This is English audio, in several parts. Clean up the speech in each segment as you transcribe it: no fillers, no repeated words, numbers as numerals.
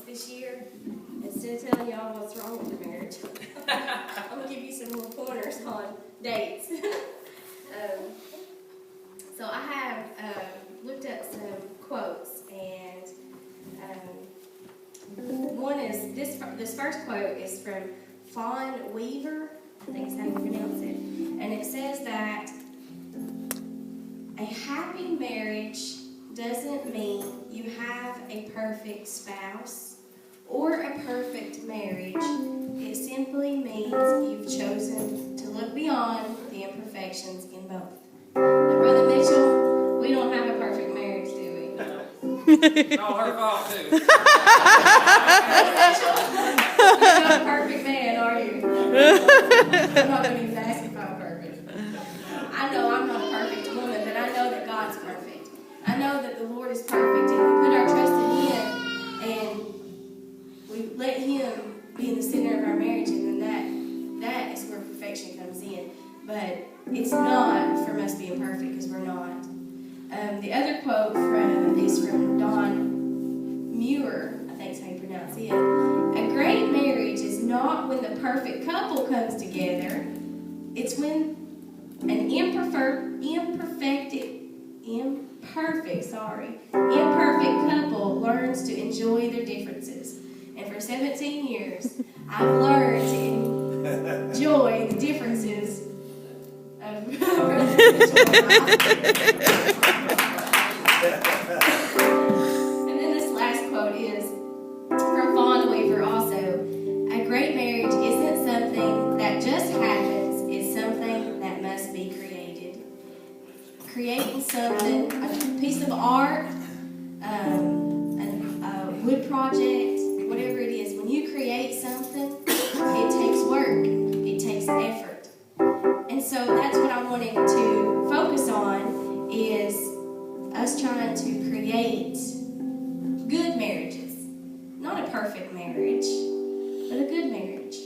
this year, instead of telling y'all what's wrong with your marriage, I'm going to give you some more pointers on dates. So I have looked up some quotes, and one is, this first quote is from Fawn Weaver, I think is how you pronounce it, and it says that a happy marriage doesn't mean you have a perfect spouse or a perfect marriage. It simply means you've chosen to look beyond the imperfections in both. Now, Brother Mitchell, we don't have a perfect marriage, do we? No, her fault too. You're not a perfect man, are you? I'm not going to even ask if I'm perfect. I know I'm not a perfect woman, but I know that God's perfect. I know that the Lord is perfect, and we put our trust in Him, and we let Him be in the center of our marriage, and then that is where perfection comes in. But it's not from us being perfect, because we're not. The other quote is from Don Muir, I think is how you pronounce it. A great marriage is not when the perfect couple comes together. It's when an imperfect couple learns to enjoy their differences. And for 17 years, I've learned to enjoy the differences of And then this last quote is from Fawn Weaver also. A great marriage isn't something that just happens, it's something that must be created. Creating something, a piece of art, a wood project, whatever it is, when you create something, it takes work, it takes effort. And so that's what I'm wanting to focus on, is us trying to create good marriages. Not a perfect marriage, but a good marriage.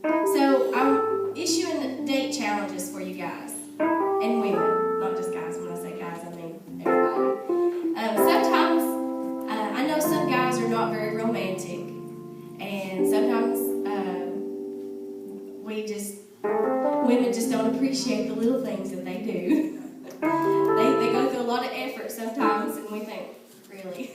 So I'm issuing date challenges for you guys and women, not just guys. When I say guys, I mean everybody. Sometimes I know some guys are not very romantic, and sometimes women just don't appreciate the little things that they do. They go through a lot of effort sometimes, and we think, really?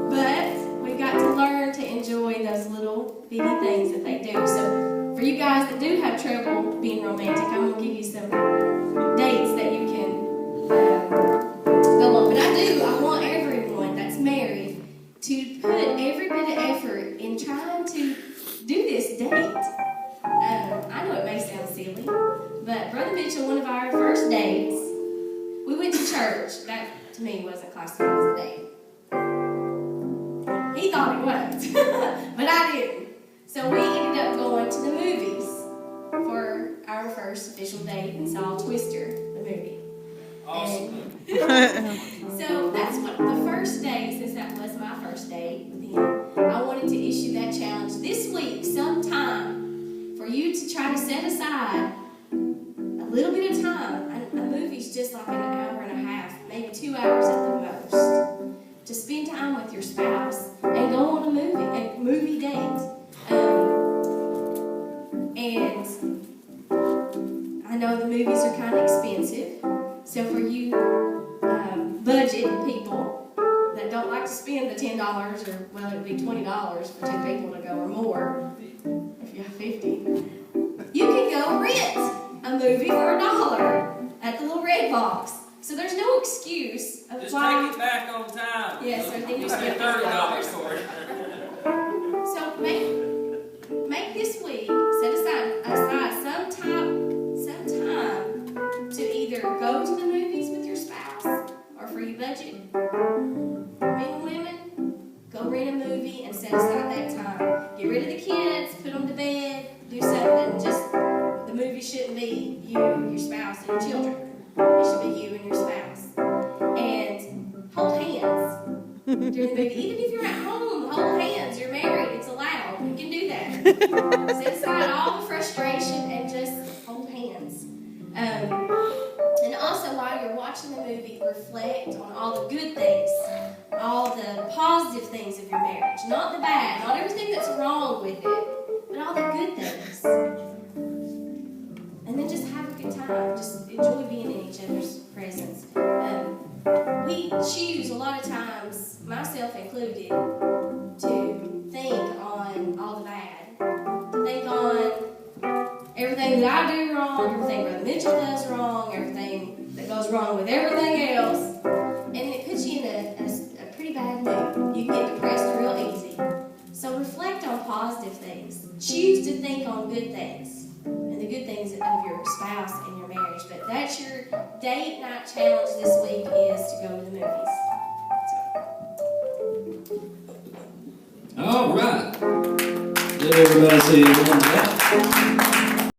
But we've got to learn to enjoy those little bitty things that they do. So for you guys that do have trouble being romantic, I'm going to give you some dates that you can go on. But I want everyone that's married to put every bit of effort in trying to do this date. I know it may sound silly, but Brother Mitchell, one of our first dates, we went to church. That, to me, wasn't classified as a date. He thought it was, but I didn't. So we ended up going to the movies for our first official date and saw Twister, the movie. Awesome. So that's what the first day, since that was my first date with him, I wanted to issue that challenge this week, sometime, for you to try to set aside a little bit of time. A movie's just like an hour and a half, maybe 2 hours at the most, to spend time with your spouse and go on a movie date. And I know the movies are kind of expensive, so for you budget people that don't like to spend the $10, or well, it would be $20 for 2 people to go or more, if you have 50, you can go rent a movie for $1 at the little red box. So there's no excuse of Just why. take it back on time. Yes, sir. Then you You spend spent $30 for it. So make this week, set aside some time to either go to the movies with your spouse, or for your budget, men and women, go rent a movie and set aside that time. Get rid of the kids, put them to bed, do something. Just, the movie shouldn't be you, your spouse, and your children. It should be you and your spouse. And hold hands during the movie. Even if you're at home, hold hands. You're married. It's allowed. You can do that. Set aside all the frustration and just hold hands. And also, while you're watching the movie, reflect on all the good things, all the positive things of your marriage, not the bad, not everything that's wrong with it, but all the good things. And then just have a good time. Just enjoy being in each other's presence. We choose a lot of times, myself included, to think on all the bad. To think on everything that I do wrong, everything Brother Mitchell does wrong, everything that goes wrong with everything else. And it puts you in a pretty bad mood. You can get depressed real easy. So reflect on positive things. Choose to think on good things. And the good things of your spouse and your marriage. But that's your date night challenge this week, is to go to the movies. All right. Did everybody see you on that?